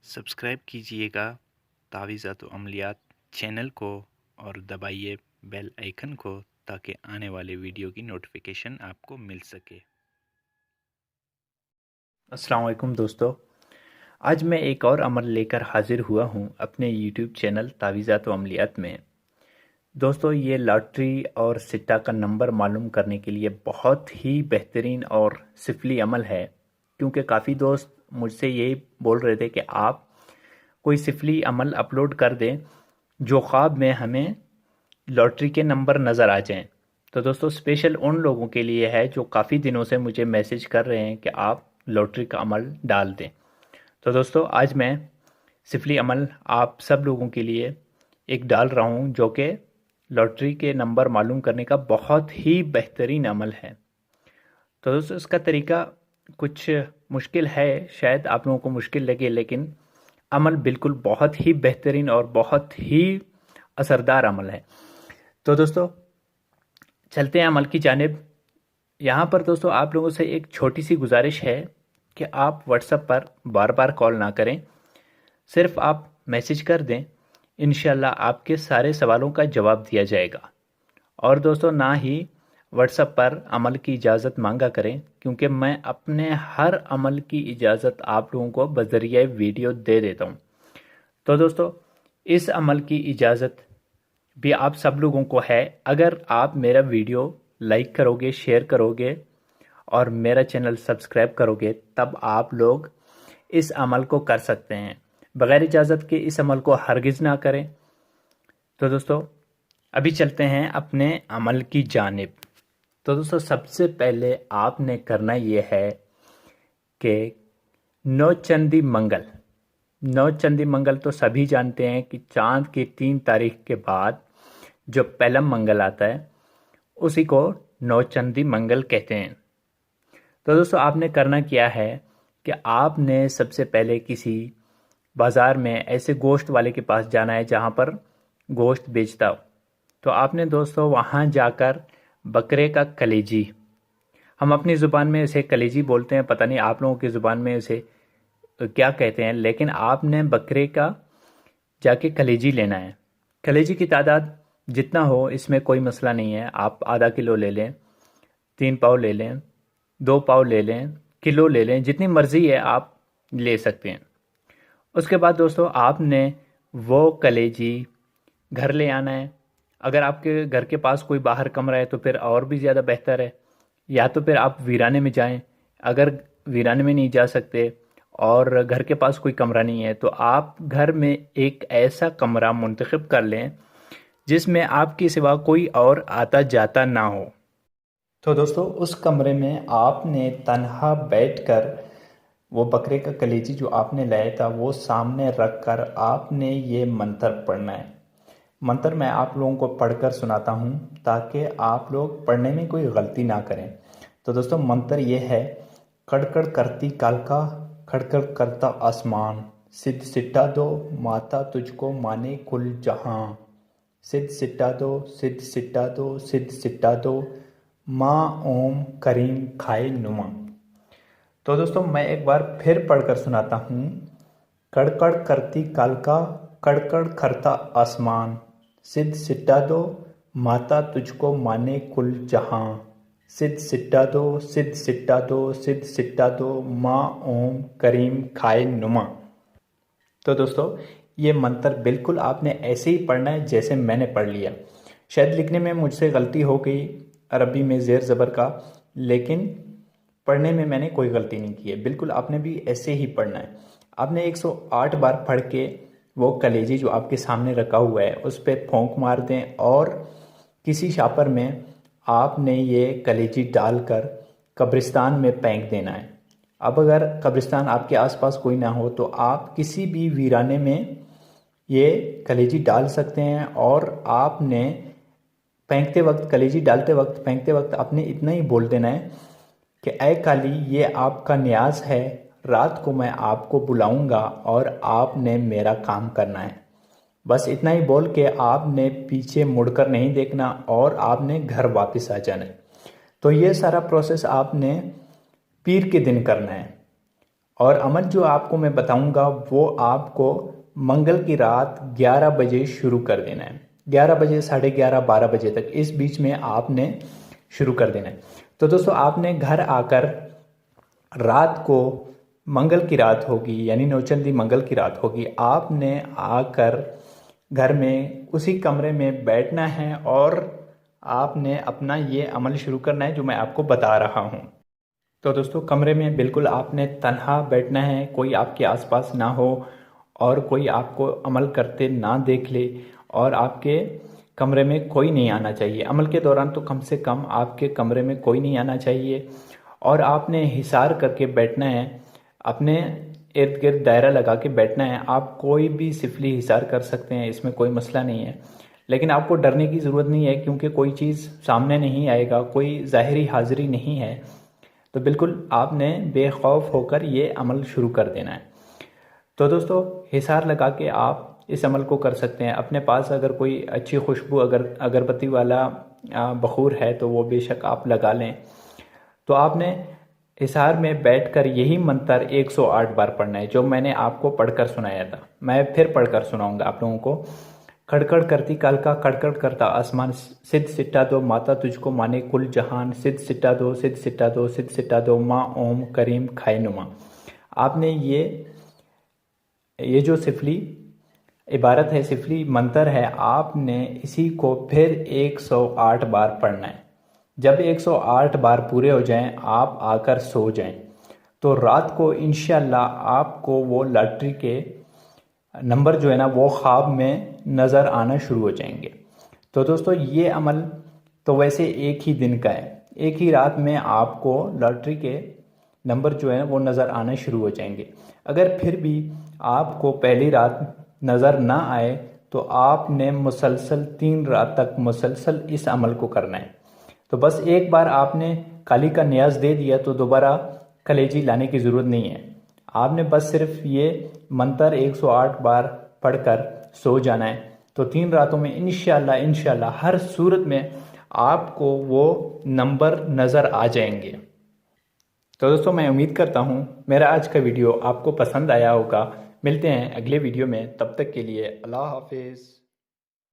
Subscribe कीजिएगा तावीज़ात व अमलियात channel को और दबाइए बेल आइकन को ताकि आने वाले वीडियो की नोटिफिकेशन आपको मिल सके। अस्सलाम वालेकुम दोस्तों। आज मैं एक और अमल लेकर हाजिर हुआ हूँ अपने यूट्यूब चैनल तावीज़ात व अमलियात में। दोस्तों, ये लॉटरी और सिट्टा का नंबर मालूम करने के लिए बहुत ही बेहतरीन और सिफली अमल है, क्योंकि काफ़ी दोस्त मुझसे यही बोल रहे थे कि आप कोई सिफली अमल अपलोड कर दें जो ख्वाब में हमें लॉटरी के नंबर नज़र आ जाएं। तो दोस्तों, स्पेशल उन लोगों के लिए है जो काफ़ी दिनों से मुझे मैसेज कर रहे हैं कि आप लॉटरी का अमल डाल दें। तो दोस्तों, आज मैं सिफली अमल आप सब लोगों के लिए एक डाल रहा हूँ जो कि लॉटरी के नंबर मालूम करने का बहुत ही बेहतरीन अमल है। तो दोस्तों, इसका तरीका कुछ मुश्किल है, शायद आप लोगों को मुश्किल लगे, लेकिन अमल बिल्कुल बहुत ही बेहतरीन और बहुत ही असरदार अमल है। तो दोस्तों, चलते हैं अमल की जानिब। यहाँ पर दोस्तों आप लोगों से एक छोटी सी गुजारिश है कि आप व्हाट्सएप पर बार बार कॉल ना करें, सिर्फ आप मैसेज कर दें। इंशाल्लाह आपके सारे सवालों का जवाब दिया जाएगा। और दोस्तों, ना ही व्हाट्सएप पर अमल की इजाज़त मांगा करें, क्योंकि मैं अपने हर अमल की इजाज़त आप लोगों को बज़रिए वीडियो दे देता हूँ। तो दोस्तों, इस अमल की इजाज़त भी आप सब लोगों को है अगर आप मेरा वीडियो लाइक करोगे, शेयर करोगे और मेरा चैनल सब्सक्राइब करोगे, तब आप लोग इस अमल को कर सकते हैं। बग़ैर इजाज़त के इस अमल को हरगिज़ ना करें। तो दोस्तों, अभी चलते हैं अपने अमल की जानिब। तो दोस्तों, सबसे पहले आपने करना ये है कि नौचंदी मंगल, नौचंदी मंगल तो सभी जानते हैं कि चांद की 3 तारीख के बाद जो पहला मंगल आता है उसी को नौचंदी मंगल कहते हैं। तो दोस्तों, आपने करना क्या है कि आपने सबसे पहले किसी बाज़ार में ऐसे गोश्त वाले के पास जाना है जहाँ पर गोश्त बेचता हो। तो आपने दोस्तों वहाँ जाकर बकरे का कलेजी, हम अपनी ज़ुबान में इसे कलेजी बोलते हैं, पता नहीं आप लोगों की ज़ुबान में इसे क्या कहते हैं, लेकिन आपने बकरे का जाके कलेजी लेना है। कलेजी की तादाद जितना हो इसमें कोई मसला नहीं है। आप आधा किलो ले लें, 3 पाव ले लें, 2 पाव ले लें, किलो ले लें, जितनी मर्ज़ी है आप ले सकते हैं। उसके बाद दोस्तों आपने वो कलेजी घर ले आना है। अगर आपके घर के पास कोई बाहर कमरा है तो फिर और भी ज़्यादा बेहतर है, या तो फिर आप वीराने में जाएं। अगर वीराने में नहीं जा सकते और घर के पास कोई कमरा नहीं है तो आप घर में एक ऐसा कमरा मुंतखब कर लें जिसमें आपके सिवा कोई और आता जाता ना हो। तो दोस्तों, उस कमरे में आपने तन्हा बैठकर वो बकरे का कलेजी जो आपने लाया था वो सामने रख कर आपने ये मंत्र पढ़ना है। मंत्र मैं आप लोगों को पढ़कर सुनाता हूँ ताकि आप लोग पढ़ने में कोई गलती ना करें। तो दोस्तों, मंत्र ये है: कड़कड़ करती कालका, खड़खड़ करता आसमान, सिद्ध सिट्टा दो माता तुझको माने कुल जहां, सिद्ध सिट्टा दो, सिद्ध सिट्टा दो, सिद्ध सिट्टा दो, माँ ओम करीम खाए नुमा। तो दोस्तों, मैं एक बार फिर पढ़कर सुनाता हूँ। कड़कड़ करती कालका, कड़कड़ करता आसमान, सिद्ध सिट्टा दो माता तुझको माने कुल जहां, सिद्ध सिट्टा दो, सिद्ध सिट्टा दो, सिद्ध सिट्टा दो, माँ ओम करीम खाए नुमा। तो दोस्तों, ये मंत्र बिल्कुल आपने ऐसे ही पढ़ना है जैसे मैंने पढ़ लिया। शायद लिखने में मुझसे गलती हो गई अरबी में ज़ेर ज़बर का, लेकिन पढ़ने में मैंने कोई गलती नहीं की है। बिल्कुल आपने भी ऐसे ही पढ़ना है। आपने 108 बार पढ़ के वो कलेजी जो आपके सामने रखा हुआ है उस पर फौंक मार दें और किसी शापर में आपने ये कलेजी डालकर कब्रिस्तान में फेंक देना है। अब अगर कब्रिस्तान आपके आसपास कोई ना हो तो आप किसी भी वीराने में ये कलेजी डाल सकते हैं। और आपने फेंकते वक्त, कलेजी डालते वक्त, फेंकते वक्त आपने इतना ही बोल देना है कि ऐ काली, ये आपका न्याज है, रात को मैं आपको बुलाऊंगा और आपने मेरा काम करना है। बस इतना ही बोल के आपने पीछे मुड़कर नहीं देखना और आपने घर वापस आ जाना है। तो ये सारा प्रोसेस आपने पीर के दिन करना है। और अमल जो आपको मैं बताऊंगा वो आपको मंगल की रात 11 बजे शुरू कर देना है। 11 बजे, 11:30, 12 बजे तक, इस बीच में आपने शुरू कर देना है। तो दोस्तों आपने घर आकर रात को, मंगल की रात होगी यानी नौचंदी मंगल की रात होगी, आपने आकर घर में उसी कमरे में बैठना है और आपने अपना ये अमल शुरू करना है जो मैं आपको बता रहा हूँ। तो दोस्तों कमरे में बिल्कुल आपने तन्हा बैठना है, कोई आपके आसपास ना हो और कोई आपको अमल करते ना देख ले, और आपके कमरे में कोई नहीं आना चाहिए। अमल के दौरान तो कम से कम आपके कमरे में कोई नहीं आना चाहिए और आपने हिसार करके बैठना है, अपने इर्द गिर्द दायरा लगा के बैठना है। आप कोई भी सिफली हिसार कर सकते हैं, इसमें कोई मसला नहीं है, लेकिन आपको डरने की ज़रूरत नहीं है क्योंकि कोई चीज़ सामने नहीं आएगा, कोई ज़ाहिरी हाज़िरी नहीं है। तो बिल्कुल आपने बेखौफ होकर ये अमल शुरू कर देना है। तो दोस्तों हिसार लगा के आप इस अमल को कर सकते हैं। अपने पास अगर कोई अच्छी खुशबू अगरबत्ती वाला बखूर है तो वो बेशक आप लगा लें। तो आपने हिसार में बैठकर यही मंत्र 108 बार पढ़ना है जो मैंने आपको पढ़कर सुनाया था। मैं फिर पढ़कर सुनाऊंगा आप लोगों को। खड़खड़ करती कालका, खड़खड़ करता आसमान, सिद्ध सिट्टा दो माता तुझको माने कुल जहान, सिद्ध सिट्टा दो, सिद्ध सिट्टा दो, सिद्ध सिट्टा दो माँ ओम करीम खाए नुमा। आपने ये जो सिफली इबारत है, सिफली मंत्र है, आपने इसी को फिर 108 बार पढ़ना है। जब 108 बार पूरे हो जाएं आप आकर सो जाएं, तो रात को इंशाल्लाह आपको वो लॉटरी के नंबर जो है ना वो ख्वाब में नज़र आना शुरू हो जाएंगे। तो दोस्तों ये अमल तो वैसे एक ही दिन का है, एक ही रात में आपको लॉटरी के नंबर जो है वो नज़र आना शुरू हो जाएंगे। अगर फिर भी आपको पहली रात नज़र ना आए तो आपने मुसलसल 3 रात तक मुसलसल इस अमल को करना है। तो बस एक बार आपने काली का न्याज दे दिया तो दोबारा कलेजी लाने की ज़रूरत नहीं है। आपने बस सिर्फ ये मंत्र 108 बार पढ़कर सो जाना है। तो 3 रातों में इंशाल्लाह हर सूरत में आपको वो नंबर नज़र आ जाएंगे। तो दोस्तों मैं उम्मीद करता हूँ मेरा आज का वीडियो आपको पसंद आया होगा। मिलते हैं अगले वीडियो में, तब तक के लिए अल्लाह हाफिज़।